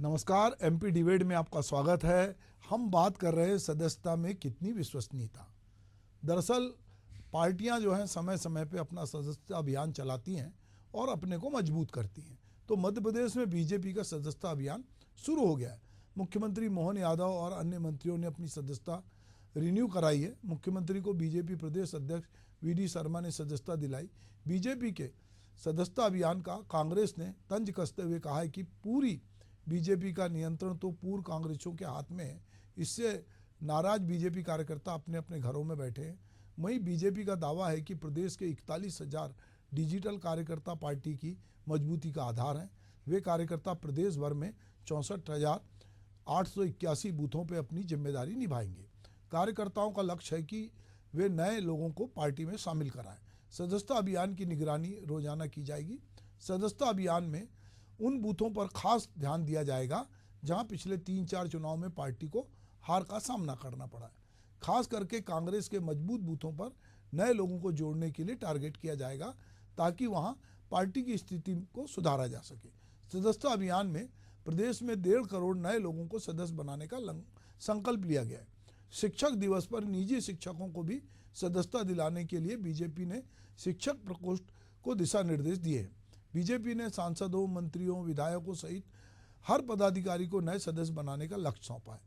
नमस्कार। MP debate में आपका स्वागत है। हम बात कर रहे हैं सदस्यता में कितनी विश्वसनीयता। दरअसल पार्टियां जो हैं समय समय पे अपना सदस्यता अभियान चलाती हैं और अपने को मजबूत करती हैं। तो मध्य प्रदेश में बीजेपी का सदस्यता अभियान शुरू हो गया है। मुख्यमंत्री मोहन यादव और अन्य मंत्रियों ने अपनी सदस्यता रिन्यू कराई है। मुख्यमंत्री को बीजेपी प्रदेश अध्यक्ष वी.डी. शर्मा ने सदस्यता दिलाई। बीजेपी के सदस्यता अभियान का कांग्रेस ने तंज कसते हुए कहा है कि पूरी बीजेपी का नियंत्रण तो पूर्व कांग्रेसियों के हाथ में है। इससे नाराज बीजेपी कार्यकर्ता अपने अपने घरों में बैठे हैं। वहीं बीजेपी का दावा है कि प्रदेश के 41,000 डिजिटल कार्यकर्ता पार्टी की मजबूती का आधार हैं। वे कार्यकर्ता प्रदेश भर में 64,881 बूथों पर अपनी जिम्मेदारी निभाएंगे। कार्यकर्ताओं का लक्ष्य है कि वे नए लोगों को पार्टी में शामिल कराएं। सदस्यता अभियान की निगरानी रोजाना की जाएगी। सदस्यता अभियान में उन बूथों पर खास ध्यान दिया जाएगा जहां पिछले 3-4 चुनाव में पार्टी को हार का सामना करना पड़ा है। खास करके कांग्रेस के मजबूत बूथों पर नए लोगों को जोड़ने के लिए टारगेट किया जाएगा ताकि वहां पार्टी की स्थिति को सुधारा जा सके। सदस्यता अभियान में प्रदेश में 1.5 करोड़ नए लोगों को सदस्य बनाने का संकल्प लिया गया है। शिक्षक दिवस पर निजी शिक्षकों को भी सदस्यता दिलाने के लिए बीजेपी ने शिक्षक प्रकोष्ठ को दिशा निर्देश दिए हैं। बीजेपी ने सांसदों, मंत्रियों, विधायकों सहित हर पदाधिकारी को नए सदस्य बनाने का लक्ष्य सौंपा है।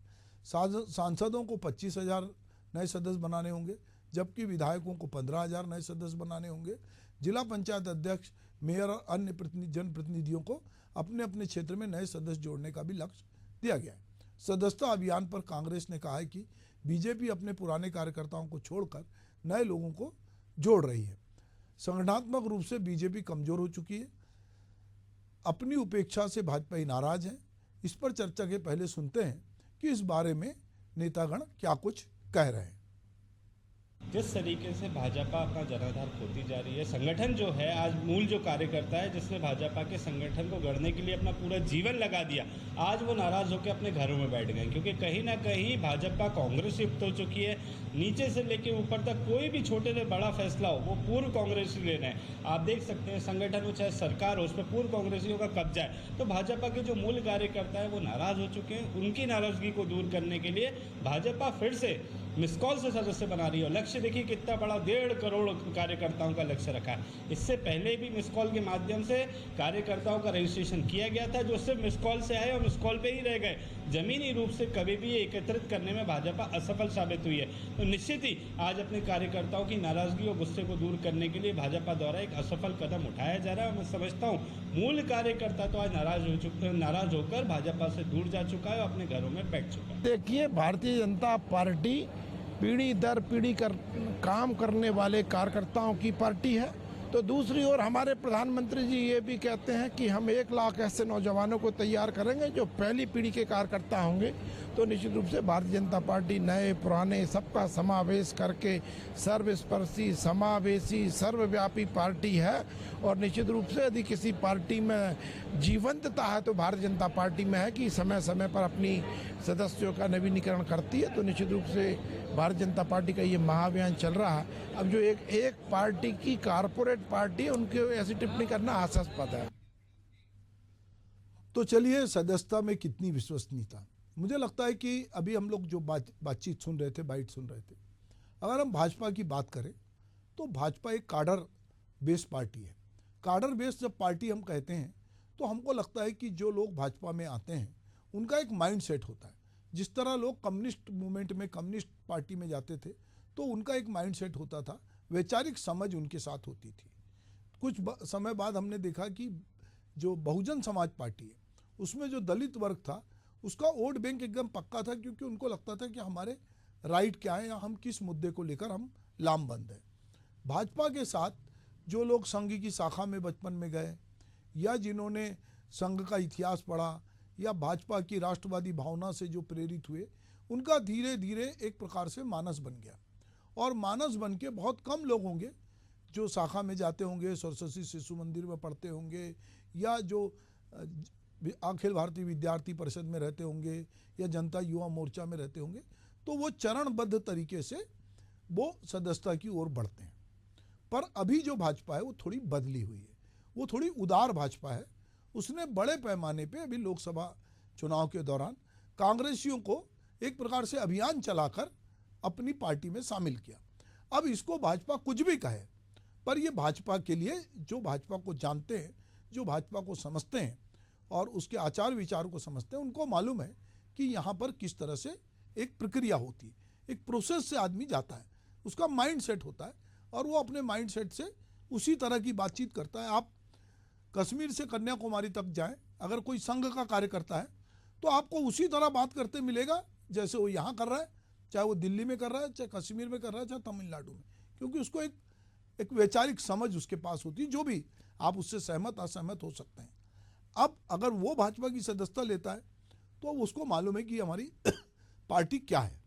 सांसदों को 25,000 नए सदस्य बनाने होंगे, जबकि विधायकों को 15,000 नए सदस्य बनाने होंगे। जिला पंचायत अध्यक्ष, मेयर और अन्य जनप्रतिनिधियों को अपने अपने क्षेत्र में नए सदस्य जोड़ने का भी लक्ष्य दिया गया है। सदस्यता अभियान पर कांग्रेस ने कहा है कि बीजेपी अपने पुराने कार्यकर्ताओं को छोड़कर नए लोगों को जोड़ रही है। संगठनात्मक रूप से बीजेपी कमजोर हो चुकी है। अपनी उपेक्षा से भाजपा ही नाराज है। इस पर चर्चा के पहले सुनते हैं कि इस बारे में नेतागण क्या कुछ कह रहे हैं। जिस तरीके से भाजपा अपना जनाधार खोती जा रही है, संगठन जो है आज मूल जो कार्यकर्ता है जिसने भाजपा के संगठन को गढ़ने के लिए अपना पूरा जीवन लगा दिया, आज वो नाराज होकर अपने घरों में बैठ गए क्योंकि कहीं ना कहीं भाजपा कांग्रेस युक्त हो चुकी है। नीचे से लेकर ऊपर तक कोई भी छोटे से बड़ा फैसला हो वो पूर्व कांग्रेसी ले रहे हैं। आप देख सकते हैं संगठन हो चाहे सरकार हो, उस पर पूर्व कांग्रेसियों का कब्जा है। तो भाजपा के जो मूल कार्यकर्ता है वो नाराज हो चुके हैं। उनकी नाराजगी को दूर करने के लिए भाजपा फिर से मिस कॉल से सदस्य बना रही है। लक्ष्य देखिए कितना बड़ा, 1.5 करोड़ कार्यकर्ताओं का लक्ष्य रखा है। इससे पहले भी मिस कॉल के माध्यम से कार्यकर्ताओं का रजिस्ट्रेशन किया गया था जो सिर्फ मिस कॉल से आए और मिस कॉल पे ही रह गए। जमीनी रूप से कभी भी एकत्रित करने में भाजपा असफल साबित हुई है। तो निश्चित ही आज अपने कार्यकर्ताओं की नाराजगी और गुस्से को दूर करने के लिए भाजपा द्वारा एक असफल कदम उठाया जा रहा है। मैं समझता हूँ मूल कार्यकर्ता तो आज नाराज होकर भाजपा से दूर जा चुका है और अपने घरों में बैठ चुका है। देखिए, भारतीय जनता पार्टी पीढ़ी दर पीढ़ी काम करने वाले कार्यकर्ताओं की पार्टी है। तो दूसरी ओर हमारे प्रधानमंत्री जी ये भी कहते हैं कि हम 1 लाख ऐसे नौजवानों को तैयार करेंगे जो पहली पीढ़ी के कार्यकर्ता होंगे। तो निश्चित रूप से भारतीय जनता पार्टी नए पुराने सबका समावेश करके सर्वस्पर्शी, समावेशी, सर्वव्यापी पार्टी है। और निश्चित रूप से यदि किसी पार्टी में जीवंतता है तो भारतीय जनता पार्टी में है कि समय समय पर अपनी सदस्यों का नवीनीकरण करती है। तो निश्चित रूप से भारतीय जनता पार्टी का ये महाअभियान चल रहा है। अब जो एक पार्टी की कारपोरेट पार्टी है उनके ऐसी टिप्पणी करना हास्यास्पद है। तो चलिए, सदस्यता में कितनी विश्वसनीयता। मुझे लगता है कि अभी हम लोग जो बातचीत सुन रहे थे, बाइट सुन रहे थे, अगर हम भाजपा की बात करें तो भाजपा एक काडर बेस पार्टी है। काडर बेस जब पार्टी हम कहते हैं तो हमको लगता है कि जो लोग भाजपा में आते हैं उनका एक माइंड सेट होता है। जिस तरह लोग कम्युनिस्ट मूवमेंट में, कम्युनिस्ट पार्टी में जाते थे तो उनका एक माइंड सेट होता था, वैचारिक समझ उनके साथ होती थी। कुछ समय बाद हमने देखा कि जो बहुजन समाज पार्टी है उसमें जो दलित वर्ग था उसका वोट बैंक एकदम पक्का था, क्योंकि उनको लगता था कि हमारे राइट क्या है या हम किस मुद्दे को लेकर हम लामबंद हैं। भाजपा के साथ जो लोग संघ की शाखा में बचपन में गए या जिन्होंने संघ का इतिहास पढ़ा या भाजपा की राष्ट्रवादी भावना से जो प्रेरित हुए, उनका धीरे धीरे एक प्रकार से मानस बन गया। और मानस बन के बहुत कम लोग होंगे जो शाखा में जाते होंगे, सरस्वती शिशु मंदिर में पढ़ते होंगे या जो अखिल भारतीय विद्यार्थी परिषद में रहते होंगे या जनता युवा मोर्चा में रहते होंगे। तो वो चरणबद्ध तरीके से वो सदस्यता की ओर बढ़ते हैं। पर अभी जो भाजपा है वो थोड़ी बदली हुई है, वो थोड़ी उदार भाजपा है। उसने बड़े पैमाने पे अभी लोकसभा चुनाव के दौरान कांग्रेसियों को एक प्रकार से अभियान चलाकर अपनी पार्टी में शामिल किया। अब इसको भाजपा कुछ भी कहे, पर ये भाजपा के लिए, जो भाजपा को जानते हैं, जो भाजपा को समझते हैं और उसके आचार विचार को समझते हैं, उनको मालूम है कि यहाँ पर किस तरह से एक प्रक्रिया होती है, एक प्रोसेस से आदमी जाता है, उसका माइंड सेट होता है और वो अपने माइंड सेट से उसी तरह की बातचीत करता है। आप कश्मीर से कन्याकुमारी तक जाएं, अगर कोई संघ का कार्य करता है तो आपको उसी तरह बात करते मिलेगा जैसे वो यहाँ कर रहा है, चाहे वो दिल्ली में कर रहा है, चाहे कश्मीर में कर रहा है, चाहे तमिलनाडु में, क्योंकि उसको एक वैचारिक समझ उसके पास होती है, जो भी आप उससे सहमत असहमत हो सकते हैं। अब अगर वो भाजपा की सदस्यता लेता है तो उसको मालूम है कि हमारी पार्टी क्या है।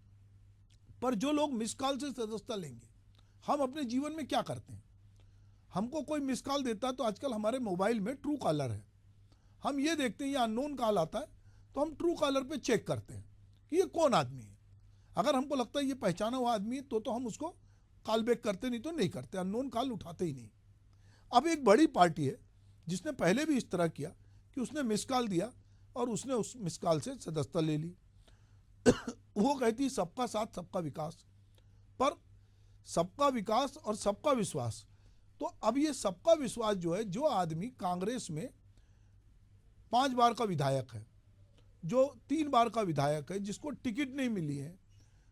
पर जो लोग मिस कॉल से सदस्यता लेंगे, हम अपने जीवन में क्या करते हैं, हमको कोई मिस कॉल देता है तो आजकल हमारे मोबाइल में ट्रू कॉलर है, हम ये देखते हैं ये अननोन कॉल आता है तो हम ट्रू कॉलर पे चेक करते हैं कि ये कौन आदमी है। अगर हमको लगता है ये पहचाना हुआ आदमी है तो हम उसको कॉल बैक करते, नहीं तो नहीं करते, अननोन कॉल उठाते ही नहीं। अब एक बड़ी पार्टी है जिसने पहले भी इस तरह किया कि उसने मिस कॉल दिया और उसने उस मिस कॉल से सदस्यता ले ली। वो कहती सबका साथ सबका विकास, पर सबका विकास और सबका विश्वास, तो अब ये सबका विश्वास जो है, जो आदमी कांग्रेस में 5 बार का विधायक है, जो 3 बार का विधायक है, जिसको टिकट नहीं मिली है,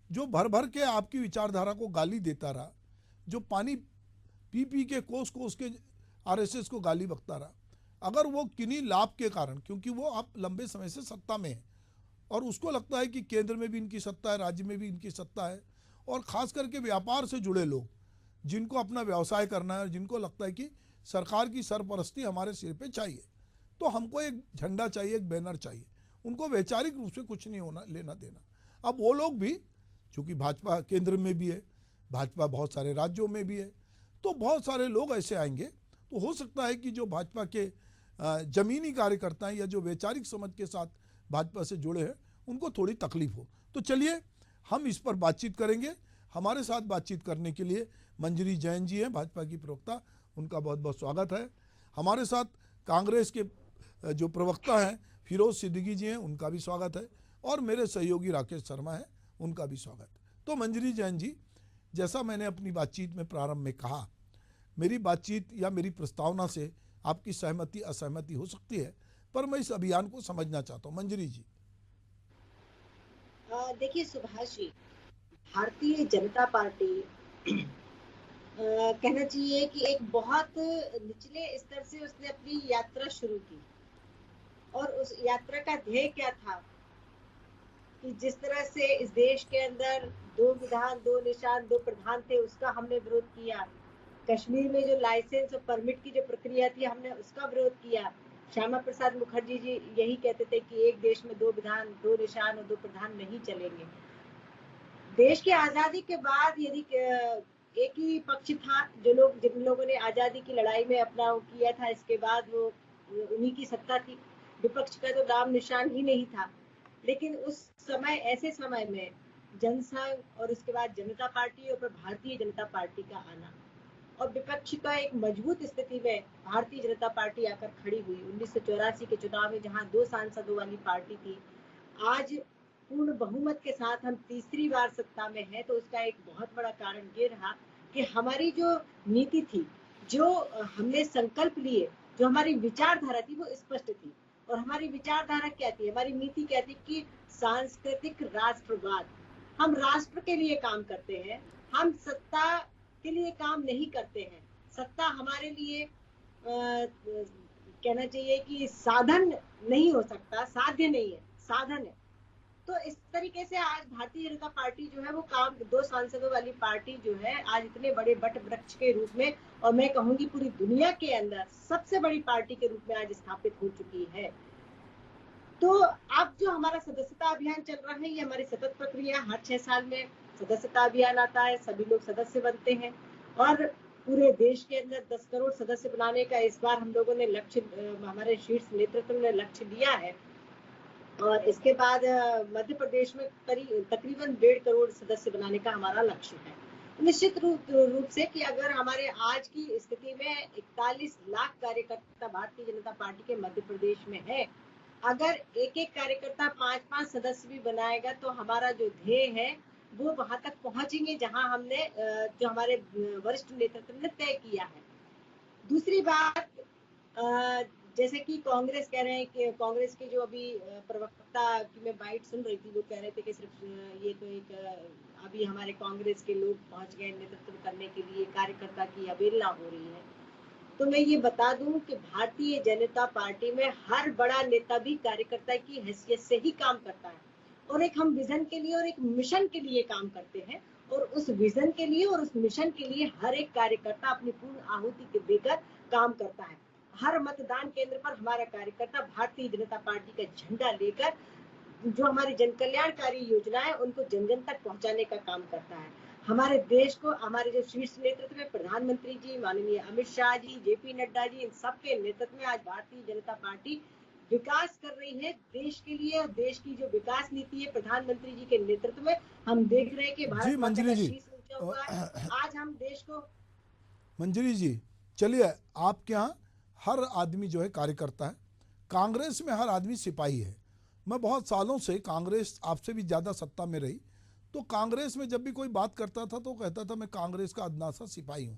जो भर भर के आपकी विचारधारा को गाली देता रहा, जो पानी पी पी के कोस को उसके आरएसएस को गाली बकता रहा, अगर वो किन्हीं लाभ के कारण, क्योंकि वो आप लंबे समय से सत्ता में है और उसको लगता है कि केंद्र में भी इनकी सत्ता है, राज्य में भी इनकी सत्ता है, और ख़ास करके व्यापार से जुड़े लोग जिनको अपना व्यवसाय करना है और जिनको लगता है कि सरकार की सरपरस्ती हमारे सिर पे चाहिए, तो हमको एक झंडा चाहिए, एक बैनर चाहिए, उनको वैचारिक रूप से कुछ नहीं होना लेना देना। अब वो लोग भी, चूँकि भाजपा केंद्र में भी है, भाजपा बहुत सारे राज्यों में भी है, तो बहुत सारे लोग ऐसे आएंगे, तो हो सकता है कि जो भाजपा के ज़मीनी कार्यकर्ता हैं या जो वैचारिक समझ के साथ भाजपा से जुड़े हैं, उनको थोड़ी तकलीफ हो। तो चलिए हम इस पर बातचीत करेंगे। हमारे साथ बातचीत करने के लिए मंजरी जैन जी हैं, भाजपा की प्रवक्ता, उनका बहुत बहुत स्वागत है। हमारे साथ कांग्रेस के जो प्रवक्ता हैं फिरोज सिद्दीकी जी हैं, उनका भी स्वागत है, और मेरे सहयोगी राकेश शर्मा हैं, उनका भी स्वागत है। तो मंजरी जैन जी, जैसा मैंने अपनी बातचीत में प्रारंभ में कहा, मेरी बातचीत या मेरी प्रस्तावना से आपकी सहमति असहमति हो सकती है, पर मैं इस अभियान को समझना चाहता हूँ। मंजरी जी। देखिए सुभाष जी, भारतीय जनता पार्टी कहना चाहिए कि एक बहुत निचले स्तर से उसने अपनी यात्रा शुरू की, और उस यात्रा का ध्येय क्या था कि जिस तरह से इस देश के अंदर 2 विधान 2 निशान 2 प्रधान थे, उसका हमने विरोध किया। कश्मीर में जो लाइसेंस और परमिट की जो प्रक्रिया थी, हमने उसका विरोध किया। श्यामा प्रसाद मुखर्जी जी यही कहते थे कि एक देश में 2 विधान 2 निशान और 2 प्रधान नहीं चलेंगे। देश की आजादी के बाद यदि एक ही पक्ष था, जिन लोगों ने आजादी की लड़ाई में अपना वो किया था, इसके बाद वो उन्हीं की सत्ता थी, विपक्ष का तो नाम निशान ही नहीं था। लेकिन उस समय, ऐसे समय में जनसंघ और उसके बाद जनता पार्टी और फिर भारतीय जनता पार्टी का आना, और विपक्ष का एक मजबूत स्थिति में भारतीय जनता पार्टी आकर खड़ी हुई। 1984 के चुनाव में जहां 2 सांसदों वाली पार्टी थी, आज पूर्ण बहुमत के साथ हम तीसरी बार सत्ता में हैं। तो उसका एक बहुत बड़ा कारण ये रहा कि हमारी जो नीति थी, जो हमने संकल्प लिए, जो हमारी विचारधारा थी, वो स्पष्ट थी। और हमारी विचारधारा क्या थी, हमारी नीति क्या थी कि सांस्कृतिक राष्ट्रवाद। हम राष्ट्र के लिए काम करते हैं, हम सत्ता के लिए काम नहीं करते हैं। सत्ता हमारे लिए कहना चाहिए कि साधन नहीं हो सकता, साध्य नहीं है, साधन है। तो इस तरीके से आज भारतीय जनता पार्टी जो है वो काम, 2 सांसदों वाली पार्टी जो है आज इतने बड़े वट वृक्ष के रूप में, और मैं कहूंगी पूरी दुनिया के अंदर सबसे बड़ी पार्टी के रूप में आज स्थापित हो चुकी है। तो अब जो हमारा सदस्यता अभियान चल रहा है, ये हमारी सतत प्रक्रिया, हर 6 साल में सदस्यता अभियान आता है, सभी लोग सदस्य बनते हैं, और पूरे देश के अंदर 10 करोड़ सदस्य बनाने का इस बार हम लोगों ने लक्ष्य, हमारे शीर्ष नेतृत्व ने लक्ष्य लिया है। और इसके बाद मध्य प्रदेश में तकरीबन 1.5 करोड़ सदस्य बनाने का हमारा लक्ष्य है। निश्चित रूप से कि अगर हमारे आज की स्थिति में 41 लाख कार्यकर्ता भारतीय जनता पार्टी के मध्य प्रदेश में है, अगर एक एक कार्यकर्ता 5-5 सदस्य भी बनाएगा तो हमारा जो ध्येय है वो वहां तक पहुंचेंगे जहां हमने जो हमारे वरिष्ठ नेतृत्व ने तय किया है। दूसरी बात, जैसे कि कांग्रेस कह रहे हैं कि कांग्रेस के जो अभी प्रवक्ता की मैं बाइट सुन रही थी, वो कह रहे थे कि सिर्फ ये तो एक अभी हमारे कांग्रेस के लोग पहुंच गए नेतृत्व करने के लिए, कार्यकर्ता की अवहेलना हो रही है। तो मैं ये बता दूं कि भारतीय जनता पार्टी में हर बड़ा नेता भी कार्यकर्ता की हैसियत से ही काम करता है, और एक हम विजन के लिए और एक मिशन के लिए काम करते हैं, और उस विजन के लिए और उस मिशन के लिए हर एक कार्यकर्ता अपनी पूर्ण आहुति देकर काम करता है। हर मतदान केंद्र पर हमारा कार्यकर्ता भारतीय जनता पार्टी का झंडा लेकर जो हमारी जन कल्याणकारी योजना है उनको जन जन तक पहुंचाने का काम करता है। हमारे देश को हमारे जो शीर्ष नेतृत्व में प्रधानमंत्री जी, माननीय अमित शाह जी, जेपी नड्डा जी, इन सबके नेतृत्व में आज भारतीय जनता पार्टी विकास कर रही है देश के लिए। देश की जो विकास नीति है प्रधानमंत्री जी के नेतृत्व में, हम देख रहे हैं कि भारत माता का शीश ऊंचा हुआ है। आज हम देश को मंजरी जी, चलिए, आपके यहाँ हर आदमी जो है कार्यकर्ता है, कांग्रेस में हर आदमी सिपाही है। मैं बहुत सालों से, कांग्रेस आपसे भी ज़्यादा सत्ता में रही, तो कांग्रेस में जब भी कोई बात करता था तो कहता था मैं कांग्रेस का अदना सा सिपाही हूँ।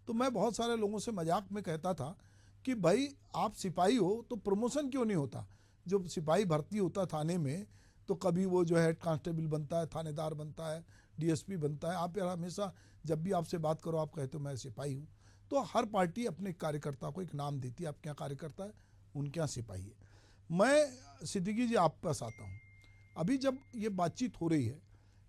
तो मैं बहुत सारे लोगों से मजाक में कहता था कि भाई आप सिपाही हो तो प्रमोशन क्यों नहीं होता? जो सिपाही भर्ती होता थाने में तो कभी वो जो है हेड कांस्टेबल बनता है, थानेदार बनता है, डीएसपी बनता है। आप यार हमेशा जब भी आपसे बात करो आप कहते हो मैं सिपाही हूँ। तो हर पार्टी अपने कार्यकर्ता को एक नाम देती है। आपके यहाँ कार्यकर्ता है, उनके यहाँ सिपाही है। मैं सिद्दीकी जी आप पास आता हूँ। अभी जब ये बातचीत हो रही है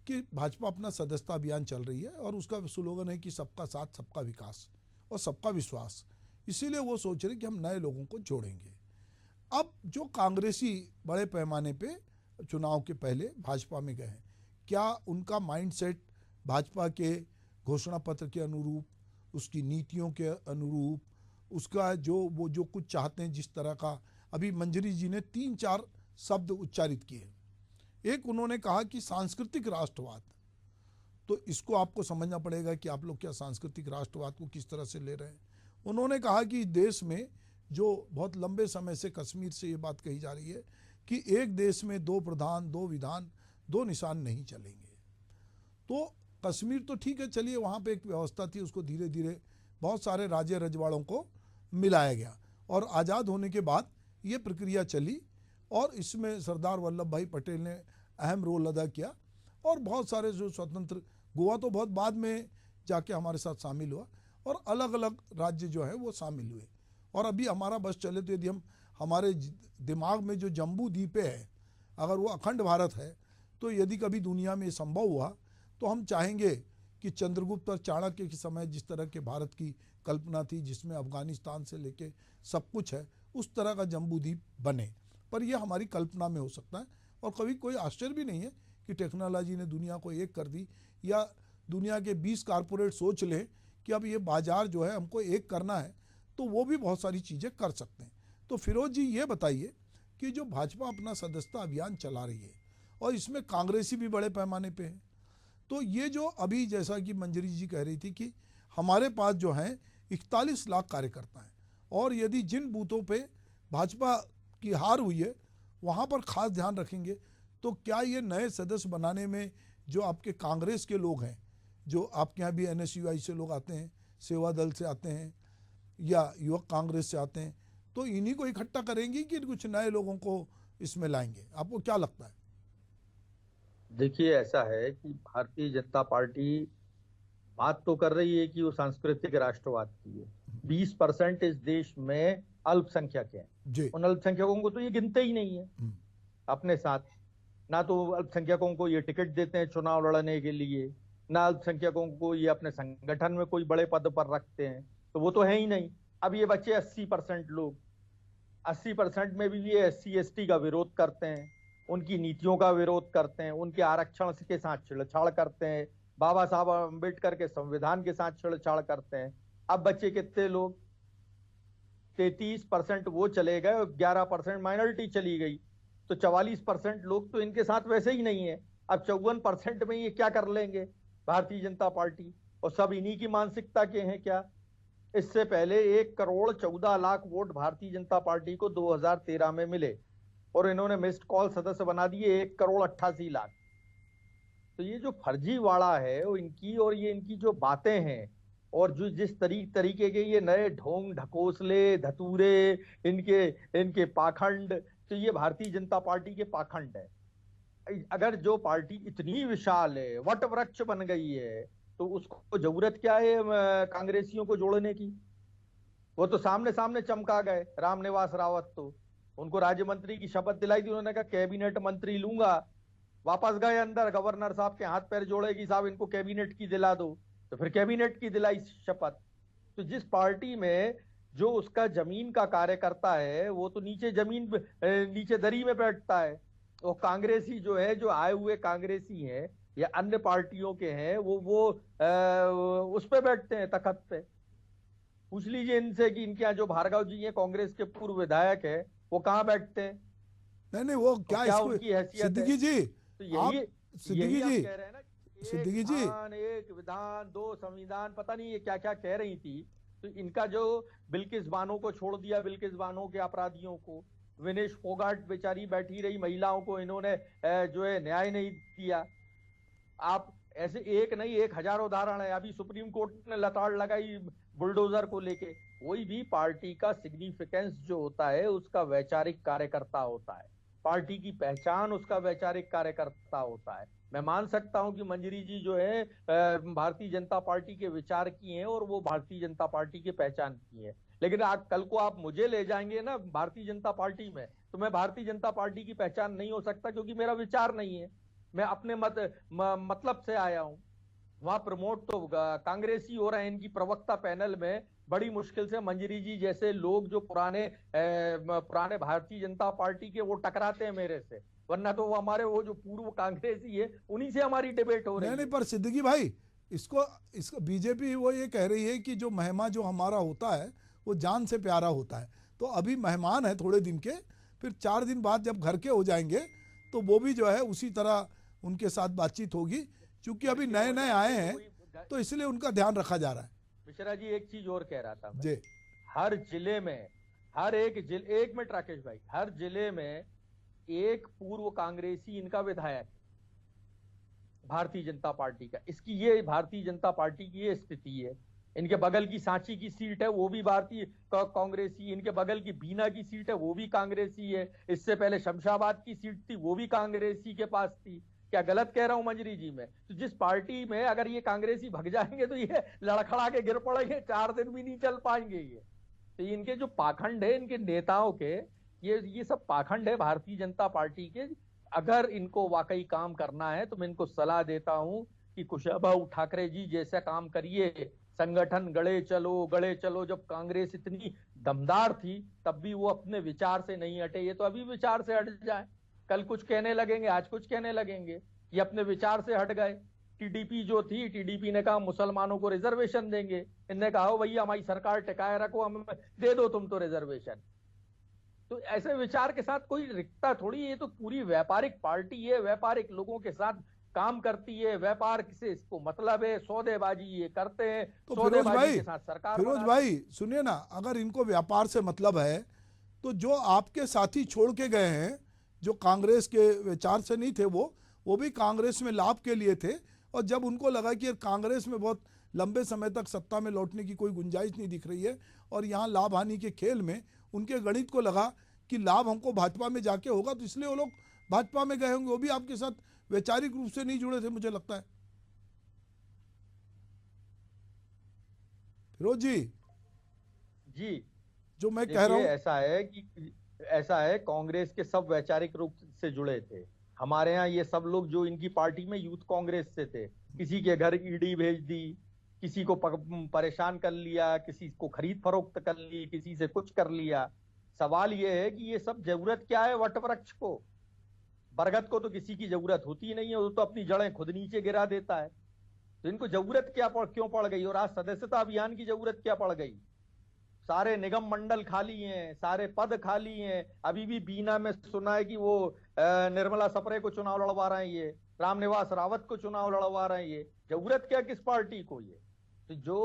कि भाजपा अपना सदस्यता अभियान चल रही है और उसका स्लोगन है कि सबका साथ, सबका विकास और सबका विश्वास, इसीलिए वो सोच रहे कि हम नए लोगों को जोड़ेंगे। अब जो कांग्रेसी बड़े पैमाने पे चुनाव के पहले भाजपा में गए हैं, क्या उनका माइंडसेट भाजपा के घोषणा पत्र के अनुरूप, उसकी नीतियों के अनुरूप, उसका वो जो कुछ चाहते हैं जिस तरह का, अभी मंजरी जी ने 3-4 शब्द उच्चारित किए। एक उन्होंने कहा कि सांस्कृतिक राष्ट्रवाद, तो इसको आपको समझना पड़ेगा कि आप लोग क्या सांस्कृतिक राष्ट्रवाद को किस तरह से ले रहे हैं। उन्होंने कहा कि देश में जो बहुत लंबे समय से कश्मीर से ये बात कही जा रही है कि एक देश में 2 प्रधान, 2 विधान, 2 निशान नहीं चलेंगे। तो कश्मीर तो ठीक है, चलिए वहाँ पे एक व्यवस्था थी, उसको धीरे धीरे बहुत सारे राज्य रजवाड़ों को मिलाया गया और आज़ाद होने के बाद ये प्रक्रिया चली और इसमें सरदार वल्लभ भाई पटेल ने अहम रोल अदा किया और बहुत सारे जो स्वतंत्र, गोवा तो बहुत बाद में जाके हमारे साथ शामिल हुआ और अलग अलग राज्य जो है वो शामिल हुए। और अभी हमारा बस चले तो यदि हम हमारे दिमाग में जो जम्बू द्वीपें है, अगर वो अखंड भारत है, तो यदि कभी दुनिया में संभव हुआ तो हम चाहेंगे कि चंद्रगुप्त और चाणक्य के समय जिस तरह के भारत की कल्पना थी, जिसमें अफगानिस्तान से लेके सब कुछ है, उस तरह का जम्बू द्वीप बने। पर यह हमारी कल्पना में हो सकता है और कभी कोई आश्चर्य भी नहीं है कि टेक्नोलॉजी ने दुनिया को एक कर दी, या दुनिया के 20 कारपोरेट सोच लें कि अब ये बाजार जो है हमको एक करना है, तो वो भी बहुत सारी चीज़ें कर सकते हैं। तो फिरोज जी ये बताइए कि जो भाजपा अपना सदस्यता अभियान चला रही है और इसमें कांग्रेसी भी बड़े पैमाने पे है, तो ये जो अभी जैसा कि मंजरी जी कह रही थी कि हमारे पास जो हैं 41 लाख कार्यकर्ता हैं और यदि जिन बूथों पे भाजपा की हार हुई है वहाँ पर खास ध्यान रखेंगे, तो क्या ये नए सदस्य बनाने में जो आपके कांग्रेस के लोग हैं, जो आपके यहाँ भी NSUI से लोग आते हैं, सेवा दल से आते हैं या युवक कांग्रेस से आते हैं, तो इन्हीं को इकट्ठा करेंगी कि कुछ नए लोगों को इसमें लाएंगे? आपको क्या लगता है? देखिए, ऐसा है कि भारतीय जनता पार्टी बात तो कर रही है कि वो सांस्कृतिक राष्ट्रवाद की है। 20% इस देश में अल्पसंख्यक हैं। उन अल्पसंख्यकों को तो ये गिनते ही नहीं है अपने साथ। ना तो अल्पसंख्यकों को ये टिकट देते हैं चुनाव लड़ने के लिए, ना अल्पसंख्यकों को ये अपने संगठन में कोई बड़े पद पर रखते हैं, तो वो तो है ही नहीं। अब ये बच्चे 80% लोग, 80% में भी ये SC ST का विरोध करते हैं, उनकी नीतियों का विरोध करते हैं, उनके आरक्षण के साथ छेड़छाड़ करते हैं, बाबा साहब अम्बेडकर के संविधान के साथ छेड़छाड़ करते हैं। अब बच्चे कितने लोग, 33% वो चले गए और 11% माइनॉरिटी चली गई, तो 44% लोग तो इनके साथ वैसे ही नहीं है। अब 54% में ये क्या कर लेंगे भारतीय जनता पार्टी, और सब इन्हीं की मानसिकता के हैं क्या? इससे पहले 1 करोड़ 14 लाख वोट भारतीय जनता पार्टी को 2013 में मिले और इन्होंने मिस्ड कॉल सदस्य बना दिए 1,88,00,000। तो ये जो फर्जीवाड़ा है वो इनकी, और ये इनकी जो बातें हैं, और जो जिस तरीके के ये नए ढोंग ढकोसले धतूरे, इनके पाखंड, तो ये भारतीय जनता पार्टी के पाखंड है। अगर जो पार्टी इतनी विशाल है, वट वृक्ष बन गई है, तो उसको जरूरत क्या है कांग्रेसियों को जोड़ने की? वो तो सामने सामने चमका गए। रामनिवास रावत तो उनको राज्य मंत्री की शपथ दिलाई थी, उन्होंने कहा कैबिनेट मंत्री लूंगा, वापस गए अंदर, गवर्नर साहब के हाथ पैर जोड़ेगी, साहब इनको कैबिनेट की दिला दो, तो फिर कैबिनेट की दिलाई शपथ। तो जिस पार्टी में जो उसका जमीन का कार्यकर्ता है वो तो नीचे दरी में बैठता है, और कांग्रेसी जो है, जो आए हुए कांग्रेसी हैं या अन्य पार्टियों के हैं, वो उस पे बैठते हैं, तखत पे। पूछ लीजिए इनसे कि इनके यहाँ जो भार्गव जी हैं, कांग्रेस के पूर्व विधायक है, वो कहाँ बैठते हैं? नहीं वो क्या, क्या इसको उनकी हैसियत सिद्दीकी जी, तो यही सिद्दीकी हम जी, कह रहे हैं ना, सिद्दीकी जी, एक विधान, दो संविधान, पता नहीं ये क्या क्या कह रही थी। तो इनका जो बिल्किस बानो को छोड़ दिया, बिल्किस बानो के अपराधियों को, विनेश फोगाट बेचारी बैठी रही, महिलाओं को इन्होंने जो है न्याय नहीं दिया। आप ऐसे एक नहीं 1,000 उदाहरण है। अभी सुप्रीम कोर्ट ने लताड़ लगाई बुलडोजर को लेके। कोई भी पार्टी का सिग्निफिकेंस जो होता है उसका वैचारिक कार्यकर्ता होता है, पार्टी की पहचान उसका वैचारिक कार्यकर्ता होता है। मैं मान सकता हूं कि मंजरी जी जो है भारतीय जनता पार्टी के विचार की हैं और वो भारतीय जनता पार्टी की पहचान की है, लेकिन कल को आप मुझे ले जाएंगे ना भारतीय जनता पार्टी में, तो मैं भारतीय जनता पार्टी की पहचान नहीं हो सकता, क्योंकि मेरा विचार नहीं है। मैं अपने मतलब से आया हूं। वहां प्रमोट तो कांग्रेसी हो रहे हैं। इनकी प्रवक्ता पैनल में बड़ी मुश्किल से मंजरी जी जैसे लोग जो पुराने भारतीय जनता पार्टी के, वो टकराते हैं मेरे से, वरना तो वो हमारे वो जो पूर्व कांग्रेसी है उन्हीं से हमारी डिबेट हो रही है। नहीं पर सिद्दीकी भाई, इसको बीजेपी वो ये कह रही है कि जो मेहमान जो हमारा होता है वो जान से प्यारा होता है। तो अभी मेहमान है थोड़े दिन के, फिर 4 दिन बाद जब घर के हो जाएंगे तो वो भी जो है उसी तरह उनके साथ बातचीत होगी, क्योंकि अभी नए नए आए हैं तो इसलिए उनका ध्यान रखा जा रहा है। मिश्रा जी एक चीज और कह रहा था मैं, जी, हर जिले में, एक मिनट राकेश भाई, हर जिले में एक पूर्व कांग्रेसी इनका विधायक भारतीय जनता पार्टी का। इसकी ये भारतीय जनता पार्टी की ये स्थिति है। इनके बगल की सांची की सीट है वो भी भारतीय कांग्रेसी, इनके बगल की बीना की सीट है वो भी कांग्रेसी है, इससे पहले शमशाबाद की सीट थी वो भी कांग्रेसी के पास थी। क्या गलत कह रहा हूं मंजरी जी? में तो जिस पार्टी में अगर ये कांग्रेसी भग जाएंगे तो ये लड़खड़ा के गिर पड़ेंगे, 4 दिन भी नहीं चल पाएंगे ये। तो इनके जो पाखंड है इनके नेताओं के, ये सब पाखंड है भारतीय जनता पार्टी के। अगर इनको वाकई काम करना है तो मैं इनको सलाह देता हूं कि कुशाभाऊ ठाकरे जी जैसा काम करिए, संगठन गड़े चलो। जब कांग्रेस इतनी दमदार थी तब भी वो अपने विचार से नहीं हटे, ये तो अभी विचार से हट जाए। कल कुछ कहने लगेंगे, आज कुछ कहने लगेंगे, ये अपने विचार से हट गए। टीडीपी जो थी, टीडीपी ने कहा मुसलमानों को रिजर्वेशन देंगे, इनने कहा हो भैया हमारी सरकार टिकाए रखो, हमें दे दो तुम तो रिजर्वेशन। तो ऐसे विचार के साथ कोई रिक्ता थोड़ी, ये तो पूरी व्यापारिक पार्टी है, व्यापारिक लोगों के साथ काम करती है, व्यापार से इसको मतलब है, सौदेबाजी ये करते हैं। तो सौदेबाजी के साथ सरकार। फिरोज भाई सुनिए ना, अगर इनको व्यापार से मतलब है तो जो आपके साथी छोड़ के गए हैं, जो कांग्रेस के विचार से नहीं थे, वो भी कांग्रेस में लाभ के लिए थे, और जब उनको लगा कि कांग्रेस में बहुत लंबे समय तक सत्ता में लौटने की कोई गुंजाइश नहीं दिख रही है और यहाँ लाभ हानि के खेल में उनके गणित को लगा कि लाभ हमको भाजपा में जाके होगा, तो इसलिए वो लोग भाजपा में गए होंगे। वो भी आपके साथ वैचारिक रूप से नहीं जुड़े थे, मुझे लगता है। फिरोज जी, जो मैं कह रहा हूँ ऐसा है कांग्रेस के सब वैचारिक रूप से जुड़े थे। हमारे यहाँ ये सब लोग जो इनकी पार्टी में यूथ कांग्रेस से थे, किसी के घर ईडी भेज दी, किसी को परेशान कर लिया, किसी को खरीद फरोख्त कर ली, किसी से कुछ कर लिया। सवाल ये है कि ये सब जरूरत क्या है वट वृक्ष को? बरगद को तो किसी की जरूरत होती नहीं है, वो तो अपनी जड़ें खुद नीचे गिरा देता है। तो इनको जरूरत क्यों पड़ गई? और आज सदस्यता अभियान की जरूरत क्या पड़ गई? सारे निगम मंडल खाली हैं, सारे पद खाली हैं। अभी भी बीना में सुना है कि वो निर्मला सपरे को चुनाव लड़वा रहे हैं, ये रामनिवास रावत को चुनाव लड़वा रहे हैं। ये जरूरत क्या किस पार्टी को? ये तो जो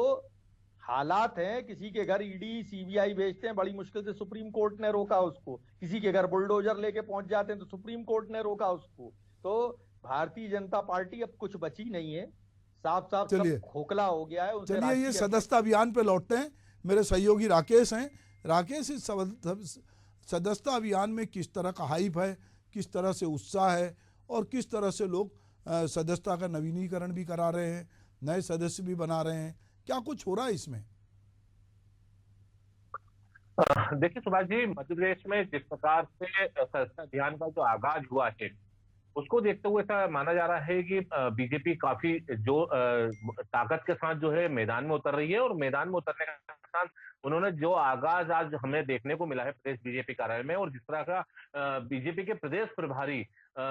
हालात हैं, किसी के घर ईडी सीबीआई भेजते हैं, बड़ी मुश्किल से सुप्रीम कोर्ट ने रोका उसको। किसी के घर बुलडोजर लेके पहुंच जाते हैं तो सुप्रीम कोर्ट ने रोका उसको। तो भारतीय जनता पार्टी अब कुछ बची नहीं है, साफ साफ चलिए सब खोखला हो गया है। उनसे चलिए ये राष्ट्रीय सदस्यता अभियान पे लौटते हैं। मेरे सहयोगी राकेश हैं। राकेश, इस सदस्यता अभियान में किस तरह का हाइप है, किस तरह से उत्साह है और किस तरह से लोग सदस्यता का नवीनीकरण भी करा रहे हैं, नए सदस्य भी बना रहे हैं, क्या कुछ हो रहा है इसमें? देखिए सुभाष जी, मध्य प्रदेश में जिस प्रकार से सदस्यता अभियान का जो आगाज हुआ है, उसको देखते हुए ऐसा माना जा रहा है कि बीजेपी काफी जो ताकत के साथ जो है मैदान में उतर रही है। और मैदान में उतरने के साथ उन्होंने जो आगाज आज हमें देखने को मिला है प्रदेश बीजेपी कार्यालय में, और जिस तरह का बीजेपी के प्रदेश प्रभारी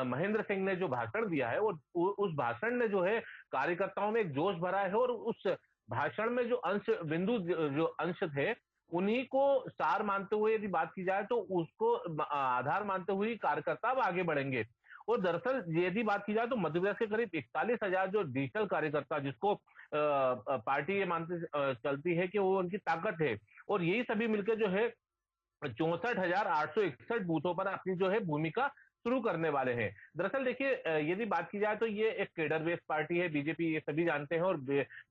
महेंद्र सिंह ने जो भाषण दिया है, और उस भाषण ने जो है कार्यकर्ताओं में एक जोश भरा है। और उस भाषण में जो अंश थे, उन्हीं को सार मानते हुए यदि बात की जाए तो उसको आधार मानते हुए कार्यकर्ता अब आगे बढ़ेंगे। और दरअसल यदि बात की जाए तो मध्य प्रदेश के करीब 41,000 जो डिजिटल कार्यकर्ता, जिसको पार्टी ये मानते चलती है कि वो उनकी ताकत है, और यही सभी मिलकर जो है 64,861 बूथों पर अपनी जो है भूमिका शुरू करने वाले हैं। दरअसल देखिए, यदि बात की जाए तो ये एक केडर बेस्ड पार्टी है, बीजेपी, ये सभी जानते हैं। और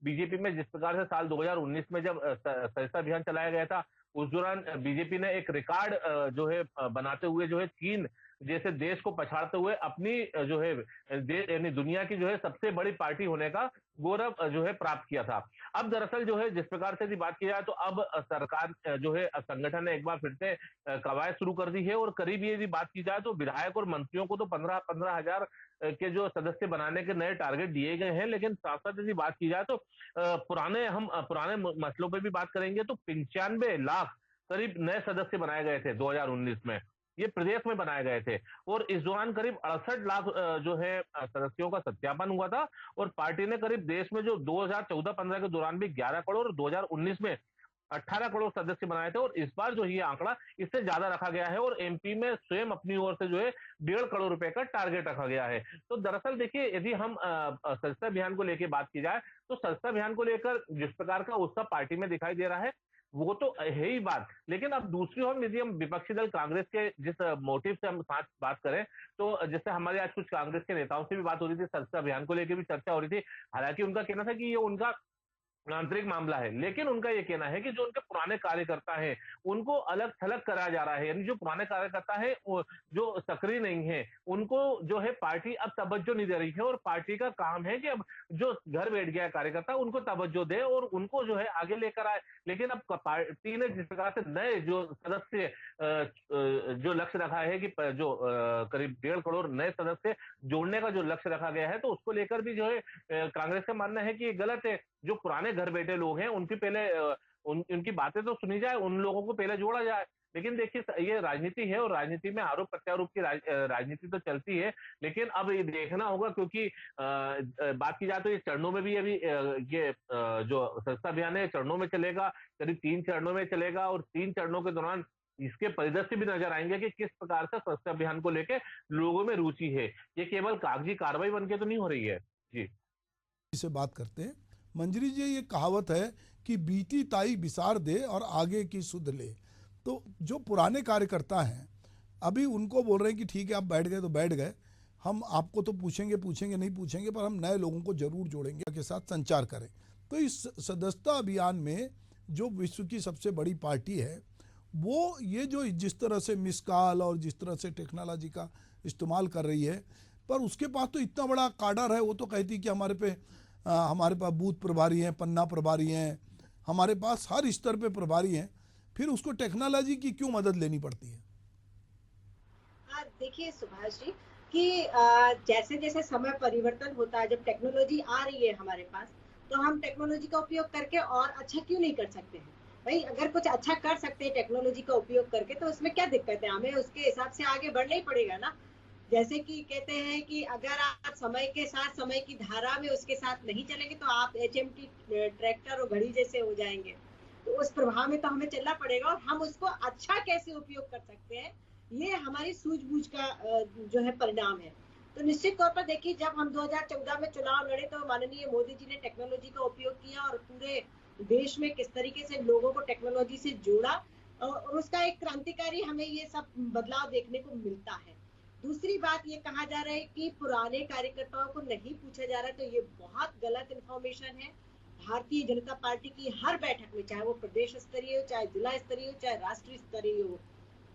बीजेपी में जिस प्रकार से साल 2019 में जब सदस्यता अभियान चलाया गया था, उस दौरान बीजेपी ने एक रिकॉर्ड जो है बनाते हुए जो है चीन जैसे देश को पछाड़ते हुए अपनी जो है यानी दुनिया की जो है सबसे बड़ी पार्टी होने का गौरव जो है प्राप्त किया था। अब दरअसल जो है जिस प्रकार से बात की जाए तो अब सरकार जो है संगठन ने एक बार फिर से कवायद शुरू कर दी है। और करीब यदि बात की जाए तो विधायक और मंत्रियों को तो 15 हजार के जो सदस्य बनाने के नए टारगेट दिए गए हैं। लेकिन साथ साथ यदि बात की जाए तो पुराने मसलों पर भी बात करेंगे तो 95 लाख करीब नए सदस्य बनाए गए थे 2019 में, ये प्रदेश में बनाए गए थे। और इस दौरान करीब 68 लाख जो है सदस्यों का सत्यापन हुआ था। और पार्टी ने करीब देश में जो 2014-15 के दौरान भी 11 करोड़ और 2019 में 18 करोड़ सदस्य बनाए थे। और इस बार जो ये आंकड़ा इससे ज्यादा रखा गया है। और एमपी में स्वयं अपनी ओर से जो है 1.5 करोड़ रुपए का टारगेट रखा गया है। तो दरअसल देखिए, यदि हम सदस्यता अभियान को लेकर बात की जाए तो सदस्यता अभियान को लेकर जिस प्रकार का उत्साह पार्टी में दिखाई दे रहा है वो तो है ही बात। लेकिन अब दूसरी ओर यदि हम विपक्षी दल कांग्रेस के जिस मोटिव से हम साथ बात करें तो जैसे हमारे आज कुछ कांग्रेस के नेताओं से भी बात हो रही थी, सदस्यता अभियान को लेकर भी चर्चा हो रही थी। हालांकि उनका कहना था कि ये उनका आंतरिक मामला है, लेकिन उनका ये कहना है कि जो उनके पुराने कार्यकर्ता हैं उनको अलग थलग कराया जा रहा है। यानी जो पुराने कार्यकर्ता है जो सक्रिय नहीं है, उनको जो है पार्टी अब तवज्जो नहीं दे रही है। और पार्टी का काम है कि अब जो घर बैठ गया कार्यकर्ता उनको तवज्जो दे और उनको जो है आगे लेकर आए। लेकिन अब पार्टी ने जिस प्रकार से नए जो सदस्य जो लक्ष्य रखा है कि जो करीब 1.5 करोड़ नए सदस्य जोड़ने का जो लक्ष्य रखा गया है, तो उसको लेकर भी जो है कांग्रेस का मानना है कि ये गलत है। जो पुराने घर बैठे लोग हैं उनकी पहले उनकी बातें तो सुनी जाए, उन लोगों को पहले जोड़ा जाए। लेकिन देखिए, ये राजनीति है और राजनीति में आरोप प्रत्यारोप की राजनीति तो चलती है। लेकिन अब ये देखना होगा, क्योंकि बात की जाए तो ये चरणों में भी अभी ये जो सदस्यता अभियान है चरणों में चलेगा, करीब 3 चरणों में चलेगा। और 3 चरणों के दौरान इसके परिदृश्य भी नजर आएंगे कि किस प्रकार से सदस्यता अभियान को लेकर लोगों में रुचि है। ये केवल कागजी कार्रवाई बनके तो नहीं हो रही है। जी से बात करते हैं। मंजरी जी, ये कहावत है कि बीती ताई बिसार दे और आगे की सुध ले। तो जो पुराने कार्यकर्ता हैं अभी उनको बोल रहे हैं कि ठीक है आप बैठ गए तो बैठ गए, हम आपको तो पूछेंगे नहीं पूछेंगे, पर हम नए लोगों को जरूर जोड़ेंगे, के साथ संचार करें। तो इस सदस्यता अभियान में जो विश्व की सबसे बड़ी पार्टी है वो ये जो जिस तरह से मिस कॉल और जिस तरह से टेक्नोलॉजी का इस्तेमाल कर रही है, पर उसके पास तो इतना बड़ा काडर है। वो तो कहती कि हमारे पास बूथ प्रभारी हैं, पन्ना प्रभारी हैं, हमारे पास हर स्तर पे प्रभारी हैं, फिर उसको टेक्नोलॉजी की क्यों मदद लेनी पड़ती है? देखिए सुभाष जी कि जैसे जैसे समय परिवर्तन होता है, जब टेक्नोलॉजी आ रही है हमारे पास, तो हम टेक्नोलॉजी का उपयोग करके और अच्छा क्यों नहीं कर सकते हैं? भाई अगर कुछ अच्छा कर सकते हैं टेक्नोलॉजी का उपयोग करके तो उसमें क्या दिक्कत है? हमें उसके हिसाब से आगे बढ़ना ही पड़ेगा ना। जैसे कि कहते हैं कि अगर आप समय के साथ, समय की धारा में उसके साथ नहीं चलेंगे तो आप HMT ट्रैक्टर और घड़ी जैसे हो जाएंगे। तो उस प्रभाव में तो हमें चलना पड़ेगा और हम उसको अच्छा कैसे उपयोग कर सकते हैं, ये हमारी सूझबूझ का जो है परिणाम है। तो निश्चित तौर पर देखिए, जब हम 2014 में चुनाव लड़े तो माननीय मोदी जी ने टेक्नोलॉजी का उपयोग किया और पूरे देश में किस तरीके से लोगों को टेक्नोलॉजी से जोड़ा, और उसका एक क्रांतिकारी हमें ये सब बदलाव देखने को मिलता है। दूसरी बात ये कहा जा रहा है कि पुराने कार्यकर्ताओं को नहीं पूछा जा रहा है, तो ये बहुत गलत इंफॉर्मेशन है। भारतीय जनता पार्टी की हर बैठक में, चाहे वो प्रदेश स्तरीय हो, चाहे जिला स्तरीय हो, चाहे राष्ट्रीय स्तरीय हो,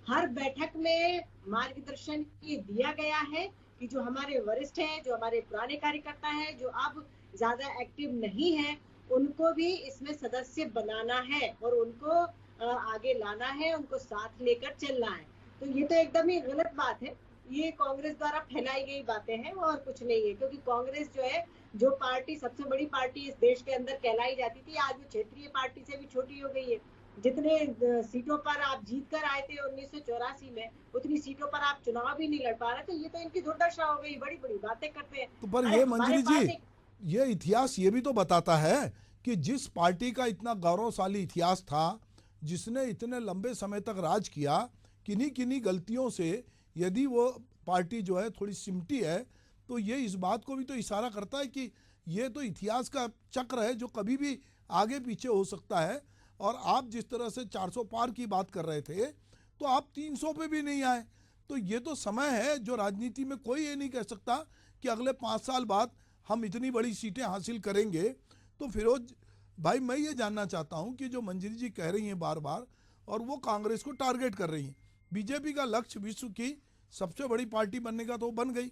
हर बैठक में मार्गदर्शन ये दिया गया है कि जो हमारे वरिष्ठ हैं, जो हमारे पुराने कार्यकर्ता हैं, जो अब ज्यादा एक्टिव नहीं है, उनको भी इसमें सदस्य बनाना है और उनको आगे लाना है, उनको साथ लेकर चलना है। तो ये तो एकदम ही गलत बात है, ये कांग्रेस द्वारा फैलाई गई बातें हैं और कुछ नहीं है। क्योंकि कांग्रेस जो है, जो पार्टी सबसे बड़ी पार्टी इस देश के अंदर कहलाई जाती थी, आज वो क्षेत्रीय पार्टी से भी छोटी हो गई है। जितने सीटों पर आप जीत कर आए थे 1984 में, उतनी सीटों पर आप चुनाव भी नहीं लड़ पा रहे, तो ये तो इनकी दुर्दशा हो गई। बड़ी बड़ी बातें करते हैं। तो पर ये मंजरी जी, ये इतिहास ये भी तो बताता है कि जिस पार्टी का इतना गौरवशाली इतिहास था, जिसने इतने लंबे समय तक राज किया, किन्हीं किन्हीं गलतियों से यदि वो पार्टी जो है थोड़ी सिमटी है, तो ये इस बात को भी तो इशारा करता है कि ये तो इतिहास का चक्र है जो कभी भी आगे पीछे हो सकता है। और आप जिस तरह से 400 पार की बात कर रहे थे, तो आप 300 पे भी नहीं आए। तो ये तो समय है जो राजनीति में कोई ये नहीं कह सकता कि अगले 5 साल बाद हम इतनी बड़ी सीटें हासिल करेंगे। तो फिरोज भाई, मैं ये जानना चाहता हूँ कि जो मंजरी जी कह रही हैं बार बार, और वो कांग्रेस को टारगेट कर रही हैं, बीजेपी का लक्ष्य विश्व की सबसे बड़ी पार्टी बनने का तो बन गई,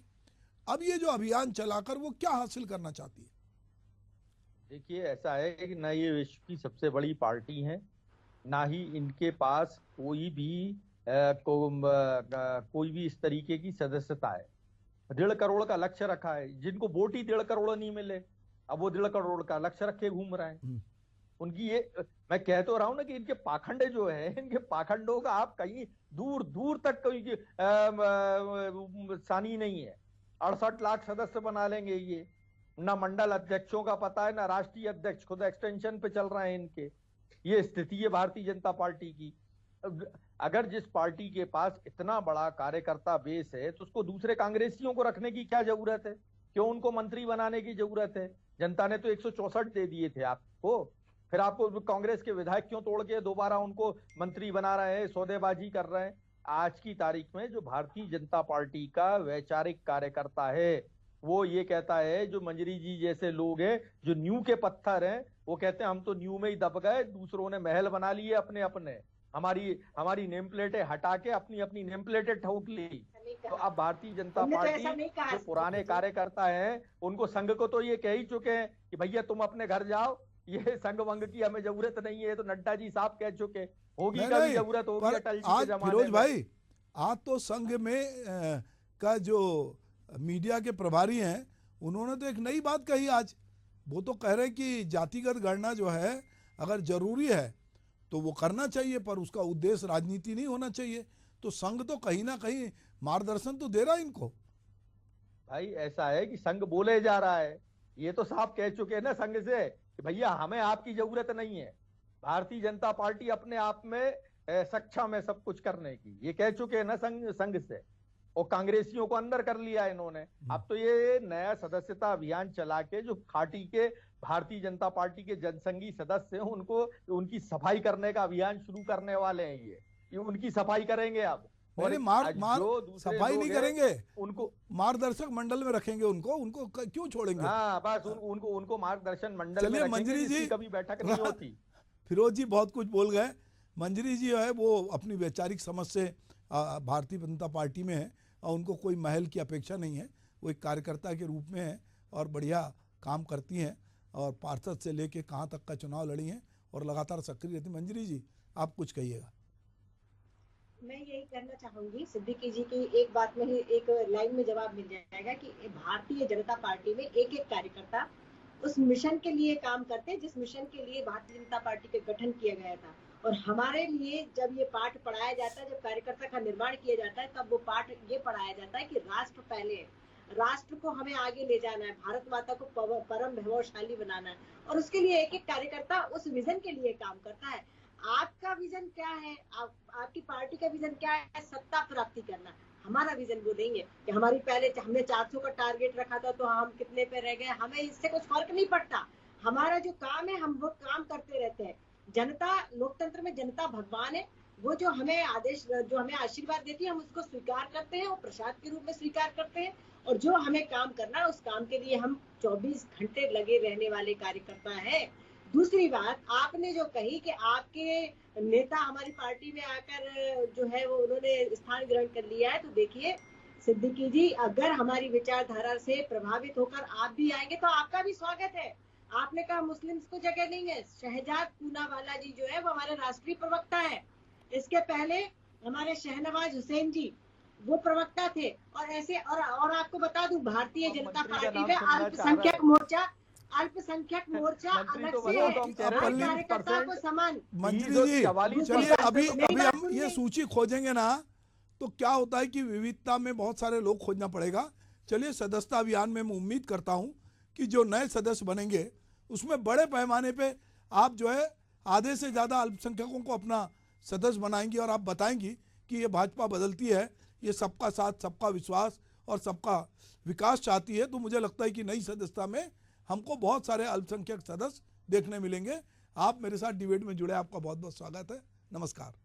अब ये जो अभियान चलाकर वो क्या हासिल करना चाहती है? देखिए, ऐसा है कि ना ये विश्व की सबसे बड़ी पार्टी है, ना ही इनके पास कोई भी इस तरीके की सदस्यता है। 1.5 करोड़ का लक्ष्य रखा है, जिनको वोट ही 1.5 करोड़ नहीं मिले, अब वो 1.5 करोड़ का लक्ष्य रखे घूम रहे हैं। उनकी ये, मैं कह तो रहा हूं ना कि इनके पाखंड जो है, इनके पाखंडों का आप कहीं दूर दूर तक कोई सानी नहीं है। 68 लाख सदस्य बना लेंगे ये, ना मंडल अध्यक्षों का पता है, ना राष्ट्रीय अध्यक्ष, खुद एक्सटेंशन पे चल रहे हैं इनके। ये स्थिति है भारतीय जनता पार्टी की। अगर जिस पार्टी के पास इतना बड़ा कार्यकर्ता बेस है, तो उसको दूसरे कांग्रेसियों को रखने की क्या जरूरत है? क्यों उनको मंत्री बनाने की जरूरत है? जनता ने तो 164 दे दिए थे आपको, फिर आपको कांग्रेस के विधायक क्यों तोड़ के दोबारा उनको मंत्री बना रहे हैं, सौदेबाजी कर रहे हैं? आज की तारीख में जो भारतीय जनता पार्टी का वैचारिक कार्यकर्ता है, वो ये कहता है, जो मंजरी जी जैसे लोग हैं, जो न्यू के पत्थर हैं, वो कहते हैं हम तो न्यू में ही दब गए, दूसरों ने महल बना लिए अपने अपने, हमारी नेम प्लेटें हटा के अपनी अपनी नेम प्लेटें ठोक ली। तो अब भारतीय जनता पार्टी जो पुराने कार्यकर्ता हैं, उनको संघ को तो ये कह ही चुके हैं कि भैया तुम अपने घर जाओ, ये संघ वंग की हमें जरूरत नहीं है। तो नड्डा जी साहब कह चुके, होगी कभी जरूरत होगी अटल जी के जमाने में। फिरोज भाई, आज तो संघ में का जो मीडिया के प्रभारी हैं, उन्होंने तो एक नई बात कही आज। वो तो कह रहे हैं कि जातिगत गणना जो है अगर जरूरी है तो वो करना चाहिए, पर उसका उद्देश्य राजनीति नहीं होना चाहिए। तो संघ तो कहीं ना कहीं मार्गदर्शन तो दे रहा है इनको। भाई ऐसा है कि संघ बोले जा रहा है, ये तो साहब कह चुके हैं ना संघ से कि भैया हमें आपकी जरूरत नहीं है, भारतीय जनता पार्टी अपने आप में सक्षम है सब कुछ करने की, ये कह चुके हैं ना संघ से। और कांग्रेसियों को अंदर कर लिया इन्होंने। अब तो ये नया सदस्यता अभियान चला के जो खाटी के भारतीय जनता पार्टी के जनसंघी सदस्य हैं, उनको उनकी सफाई करने का अभियान शुरू करने वाले हैं। ये उनकी सफाई करेंगे अब। और सफाई नहीं करेंगे, उनको मार्गदर्शक मंडल में रखेंगे। उनको क्यों छोड़ेंगे? हाँ, बस उनको मार्गदर्शन मंडल में मंजरी जी कभी बैठक नहीं होती। फिरोज जी बहुत कुछ बोल गए। मंजरी जी है वो अपनी वैचारिक समझ से भारतीय जनता पार्टी में है और उनको कोई महल की अपेक्षा नहीं है। वो एक कार्यकर्ता के रूप में है और बढ़िया काम करती हैं और पार्षद से लेके कहाँ तक का चुनाव लड़ी हैं और लगातार सक्रिय रहती। मंजरी जी, आप कुछ कहिएगा। मैं यही कहना चाहूंगी, सिद्दीकी जी की एक बात में ही एक लाइन में जवाब मिल जाएगा कि भारतीय जनता पार्टी में एक एक कार्यकर्ता उस मिशन के लिए काम करते हैं जिस मिशन के लिए भारतीय जनता पार्टी का गठन किया गया था। और हमारे लिए जब ये पाठ पढ़ाया जाता है, जब कार्यकर्ता का निर्माण किया जाता है, तब वो पाठ ये पढ़ाया जाता है कि राष्ट्र पहले है, राष्ट्र को हमें आगे ले जाना है, भारत माता को परम वैभवशाली बनाना है। और उसके लिए एक एक कार्यकर्ता उस विजन के लिए काम करता है। आपका विजन क्या है? आपकी पार्टी का विजन क्या है? सत्ता प्राप्ति करना। हमारा विजन वो नहीं है कि हमने 400 का टारगेट रखा था तो हम कितने पे रह गए, हमें इससे कुछ फर्क नहीं पड़ता। हमारा जो काम है हम वो काम करते रहते हैं। जनता, लोकतंत्र में जनता भगवान है। वो जो हमें आदेश, जो हमें आशीर्वाद देती है, हम उसको स्वीकार करते हैं और प्रसाद के रूप में स्वीकार करते हैं। और जो हमें काम करना है उस काम के लिए हम 24 घंटे लगे रहने वाले कार्यकर्ता हैं। दूसरी बात आपने जो कही कि आपके नेता हमारी पार्टी में आकर जो है वो उन्होंने स्थान ग्रहण कर लिया है, तो देखिए सिद्दीकी जी, अगर हमारी विचारधारा से प्रभावित होकर आप भी आएंगे तो आपका भी स्वागत है। आपने कहा मुस्लिम्स को जगह नहीं है। शहजाद पूनावाला जी जो है वो हमारे राष्ट्रीय प्रवक्ता है। इसके पहले हमारे शहनवाज हुसैन जी वो प्रवक्ता थे। और ऐसे और आपको बता दूं, भारतीय जनता पार्टी में अल्पसंख्यक मोर्चा अलग से है, कार्यकर्ताओं को समान। मंत्री जी चलिए, अभी हम ये सूची खोजेंगे ना तो क्या होता है कि विविधता में बहुत सारे लोग खोजना पड़ेगा। चलिए, सदस्यता अभियान में मैं उम्मीद करता हूं कि जो नए सदस्य बनेंगे उसमें बड़े पैमाने पे आप जो है आधे से ज़्यादा अल्पसंख्यकों को अपना सदस्य बनाएंगी और आप बताएंगी कि ये भाजपा बदलती है, ये सबका साथ, सबका विश्वास और सबका विकास चाहती है। तो मुझे लगता है कि नई सदस्यता में हमको बहुत सारे अल्पसंख्यक सदस्य देखने मिलेंगे। आप मेरे साथ डिबेट में जुड़े, आपका बहुत बहुत स्वागत है। नमस्कार।